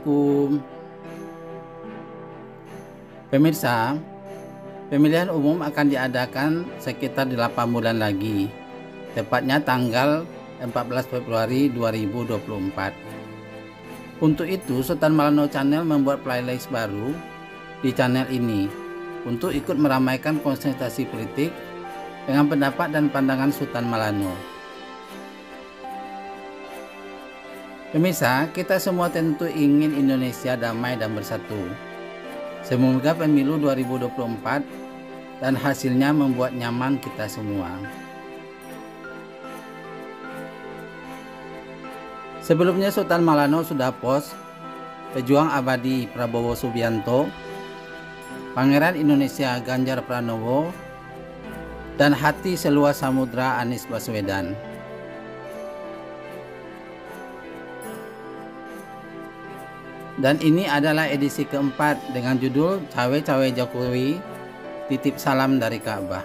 Assalamualaikum. Pemirsa, pemilihan umum akan diadakan sekitar 8 bulan lagi, tepatnya tanggal 14 Februari 2024. Untuk itu, Sultan Malanau Channel membuat playlist baru di channel ini untuk ikut meramaikan konsentrasi politik dengan pendapat dan pandangan Sultan Malanau. Pemirsa, kita semua tentu ingin Indonesia damai dan bersatu. Semoga pemilu 2024 dan hasilnya membuat nyaman kita semua. Sebelumnya Sultan Malanau sudah post pejuang abadi Prabowo Subianto, Pangeran Indonesia Ganjar Pranowo, dan hati seluas samudra Anies Baswedan. Dan ini adalah edisi keempat dengan judul Cawe-Cawe Jokowi, Titip Salam dari Ka'bah.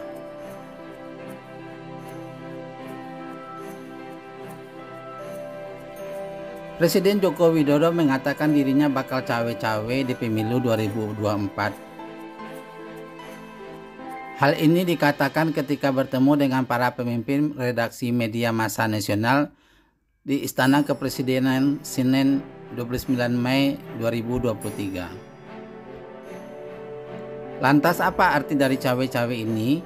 Presiden Joko Widodo mengatakan dirinya bakal cawe-cawe di pemilu 2024. Hal ini dikatakan ketika bertemu dengan para pemimpin redaksi media massa nasional di Istana Kepresidenan Senin 29 Mei 2023. Lantas apa arti dari cawe-cawe ini?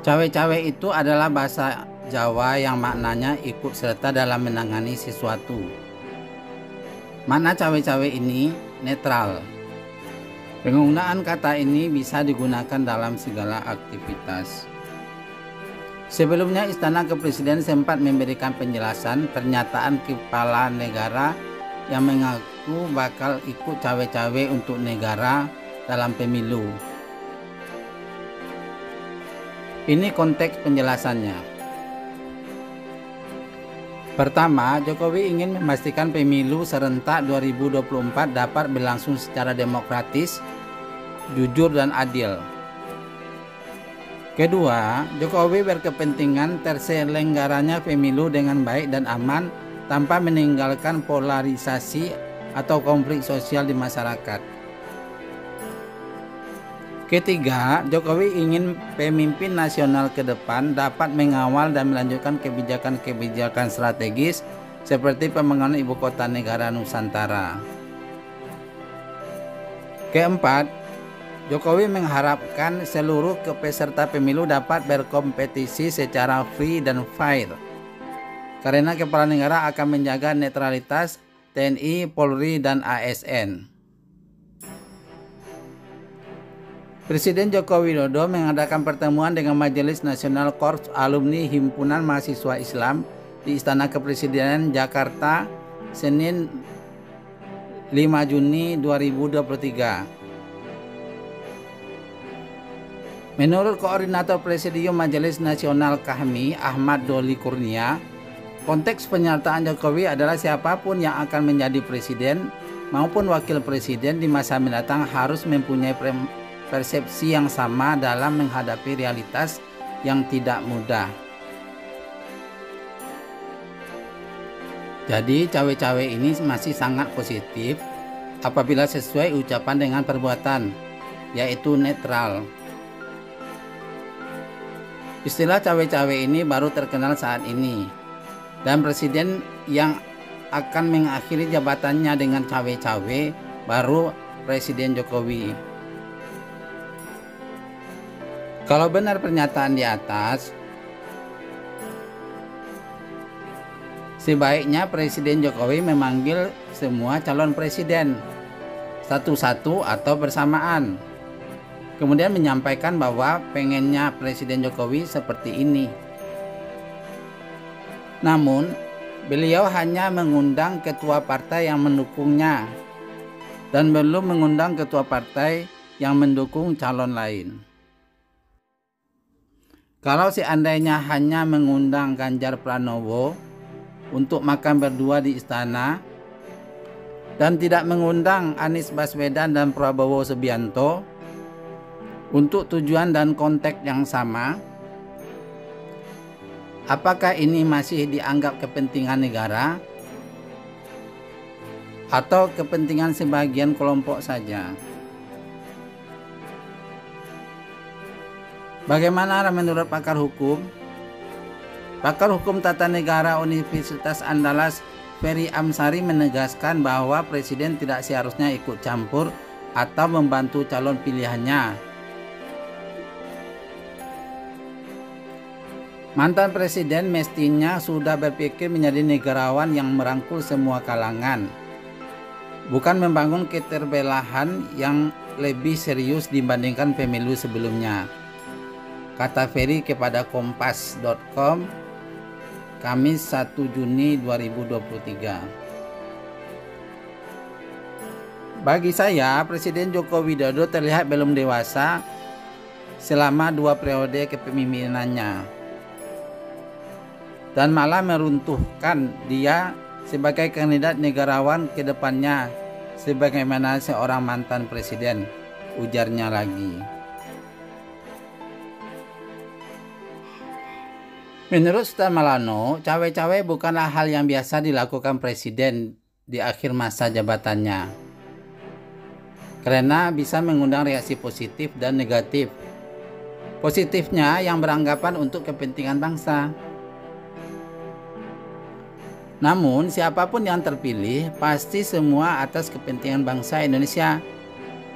Cawe-cawe itu adalah bahasa Jawa yang maknanya ikut serta dalam menangani sesuatu. Makna cawe-cawe ini netral. Penggunaan kata ini bisa digunakan dalam segala aktivitas. Sebelumnya Istana Kepresiden sempat memberikan penjelasan pernyataan kepala negara yang mengaku bakal ikut cawe-cawe untuk negara dalam pemilu. Ini konteks penjelasannya. Pertama, Jokowi ingin memastikan pemilu serentak 2024 dapat berlangsung secara demokratis, jujur dan adil. Kedua, Jokowi berkepentingan terselenggaranya pemilu dengan baik dan aman tanpa meninggalkan polarisasi atau konflik sosial di masyarakat. Ketiga, Jokowi ingin pemimpin nasional ke depan dapat mengawal dan melanjutkan kebijakan-kebijakan strategis seperti pembangunan ibu kota negara Nusantara. Keempat, Jokowi mengharapkan seluruh peserta pemilu dapat berkompetisi secara free dan fair, karena kepala negara akan menjaga netralitas TNI, Polri, dan ASN. Presiden Joko Widodo mengadakan pertemuan dengan Majelis Nasional Korps Alumni Himpunan Mahasiswa Islam di Istana Kepresidenan Jakarta, Senin 5 Juni 2023. Menurut Koordinator Presidium Majelis Nasional KAHMI, Ahmad Doli Kurnia, konteks penyertaan Jokowi adalah siapapun yang akan menjadi presiden maupun wakil presiden di masa mendatang harus mempunyai persepsi yang sama dalam menghadapi realitas yang tidak mudah. Jadi cawe-cawe ini masih sangat positif apabila sesuai ucapan dengan perbuatan, yaitu netral. Istilah cawe-cawe ini baru terkenal saat ini, dan presiden yang akan mengakhiri jabatannya dengan cawe-cawe baru Presiden Jokowi. Kalau benar pernyataan di atas, sebaiknya Presiden Jokowi memanggil semua calon presiden satu-satu atau bersamaan, kemudian menyampaikan bahwa pengennya Presiden Jokowi seperti ini. Namun, beliau hanya mengundang ketua partai yang mendukungnya dan belum mengundang ketua partai yang mendukung calon lain. Kalau seandainya hanya mengundang Ganjar Pranowo untuk makan berdua di istana dan tidak mengundang Anies Baswedan dan Prabowo Subianto untuk tujuan dan konteks yang sama, apakah ini masih dianggap kepentingan negara? atau kepentingan sebagian kelompok saja. Bagaimana menurut pakar hukum? Pakar hukum tata negara Universitas Andalas Ferry Amsari menegaskan bahwa presiden tidak seharusnya ikut campur atau membantu calon pilihannya. Mantan presiden mestinya sudah berpikir menjadi negarawan yang merangkul semua kalangan, bukan membangun keterbelahan yang lebih serius dibandingkan pemilu sebelumnya, kata Ferry kepada kompas.com Kamis 1 Juni 2023. Bagi saya, Presiden Joko Widodo terlihat belum dewasa selama 2 periode kepemimpinannya, dan malah meruntuhkan dia sebagai kandidat negarawan ke depannya sebagaimana seorang mantan presiden, ujarnya lagi. Menurut Ustaz Maulana, cawe-cawe bukanlah hal yang biasa dilakukan presiden di akhir masa jabatannya, karena bisa mengundang reaksi positif dan negatif. Positifnya yang beranggapan untuk kepentingan bangsa. Namun siapapun yang terpilih pasti semua atas kepentingan bangsa Indonesia.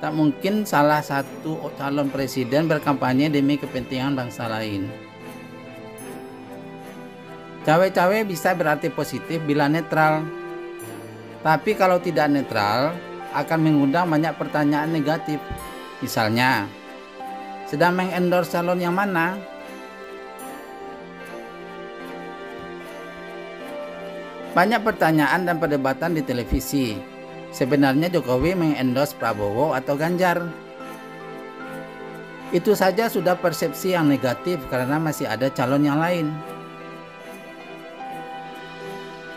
Tak mungkin salah satu calon presiden berkampanye demi kepentingan bangsa lain. Cawe-cawe bisa berarti positif bila netral. Tapi kalau tidak netral, akan mengundang banyak pertanyaan negatif. Misalnya, sedang mengendorse calon yang mana? Banyak pertanyaan dan perdebatan di televisi. Sebenarnya Jokowi mengendorse Prabowo atau Ganjar. Itu saja sudah persepsi yang negatif karena masih ada calon yang lain.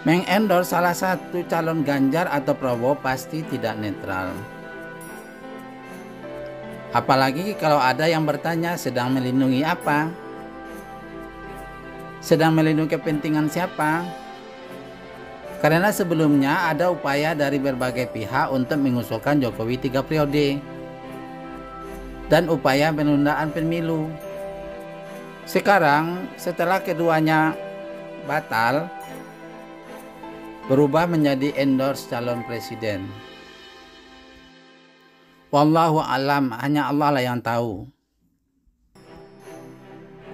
Mengendorse salah satu calon Ganjar atau Prabowo pasti tidak netral. Apalagi kalau ada yang bertanya sedang melindungi apa? Sedang melindungi kepentingan siapa? Karena sebelumnya ada upaya dari berbagai pihak untuk mengusulkan Jokowi 3 periode dan upaya penundaan pemilu. Sekarang setelah keduanya batal, berubah menjadi endorse calon presiden. Wallahu alam, hanya Allah lah yang tahu.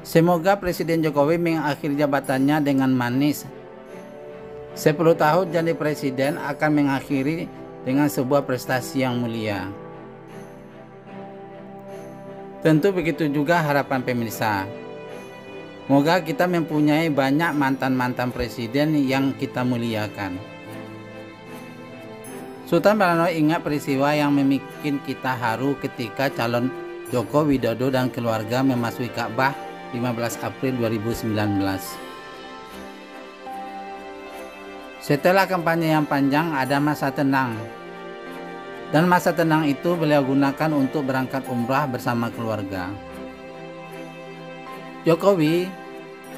Semoga Presiden Jokowi mengakhiri jabatannya dengan manis. 10 tahun jadi presiden akan mengakhiri dengan sebuah prestasi yang mulia. Tentu begitu juga harapan pemirsa. Semoga kita mempunyai banyak mantan-mantan presiden yang kita muliakan. Sultan Maulana ingat peristiwa yang membuat kita haru ketika calon Joko Widodo dan keluarga memasuki Ka'bah 15 April 2019. Setelah kampanye yang panjang, ada masa tenang. Dan masa tenang itu beliau gunakan untuk berangkat umrah bersama keluarga. Jokowi,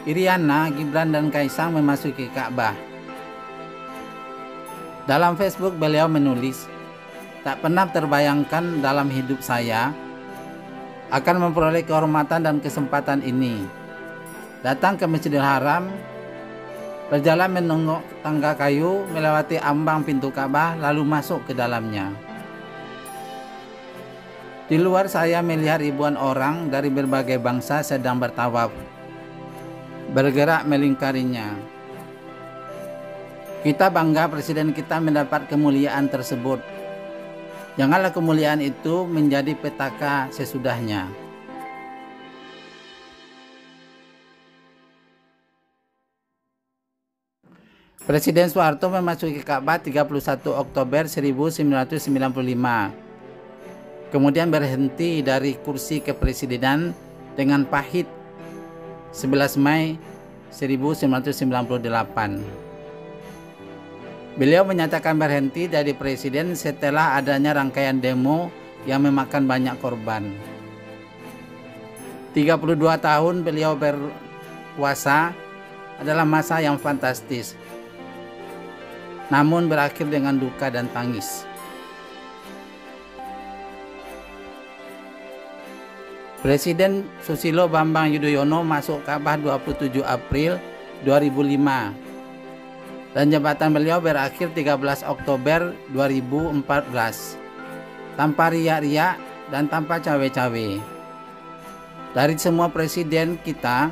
Iriana, Gibran dan Kaisang memasuki Ka'bah. Dalam Facebook beliau menulis, "Tak pernah terbayangkan dalam hidup saya akan memperoleh kehormatan dan kesempatan ini. Datang ke Masjidil Haram, berjalan menenggok tangga kayu, melewati ambang pintu Ka'bah, lalu masuk ke dalamnya. Di luar saya melihat ribuan orang dari berbagai bangsa sedang bertawaf, bergerak melingkarinya. Kita bangga presiden kita mendapat kemuliaan tersebut. Janganlah kemuliaan itu menjadi petaka sesudahnya." Presiden Soeharto memasuki Ka'bah 31 Oktober 1995. Kemudian berhenti dari kursi kepresidenan dengan pahit 11 Mei 1998. Beliau menyatakan berhenti dari presiden setelah adanya rangkaian demo yang memakan banyak korban. 32 tahun beliau berkuasa adalah masa yang fantastis. namun berakhir dengan duka dan tangis. Presiden Susilo Bambang Yudhoyono masuk Ka'bah 27 April 2005 dan jabatan beliau berakhir 13 Oktober 2014 tanpa riak-riak dan tanpa cawe-cawe. Dari semua presiden kita,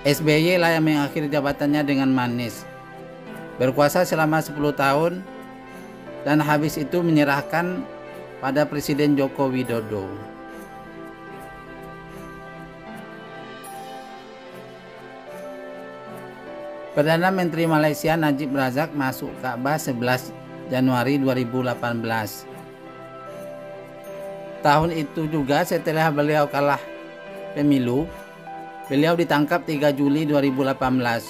SBY lah yang mengakhiri jabatannya dengan manis, berkuasa selama 10 tahun dan habis itu menyerahkan pada Presiden Joko Widodo. Perdana Menteri Malaysia Najib Razak masuk Ka'bah 11 Januari 2018. Tahun itu juga setelah beliau kalah pemilu, beliau ditangkap 3 Juli 2018.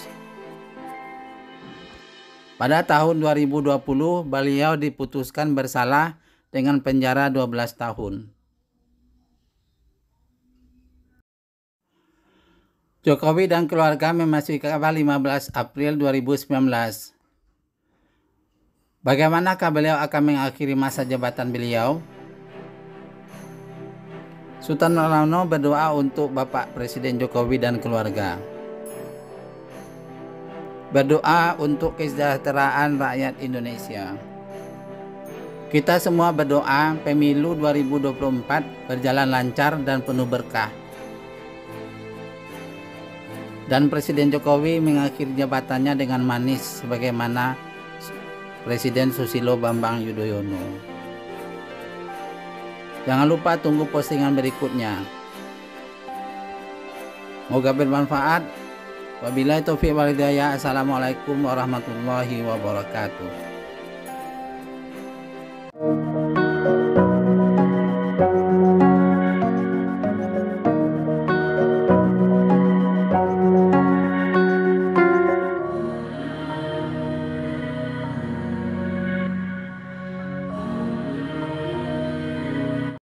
Pada tahun 2020, beliau diputuskan bersalah dengan penjara 12 tahun. Jokowi dan keluarga memasuki Ka'bah 15 April 2019. Bagaimanakah beliau akan mengakhiri masa jabatan beliau? Sultan Maulana berdoa untuk Bapak Presiden Jokowi dan keluarga. Berdoa untuk kesejahteraan rakyat Indonesia. Kita semua berdoa pemilu 2024 berjalan lancar dan penuh berkah. Dan Presiden Jokowi mengakhiri jabatannya dengan manis sebagaimana Presiden Susilo Bambang Yudhoyono. Jangan lupa tunggu postingan berikutnya. Semoga bermanfaat. Wabillahi taufiq wal hidayah. Assalamualaikum warahmatullahi wabarakatuh.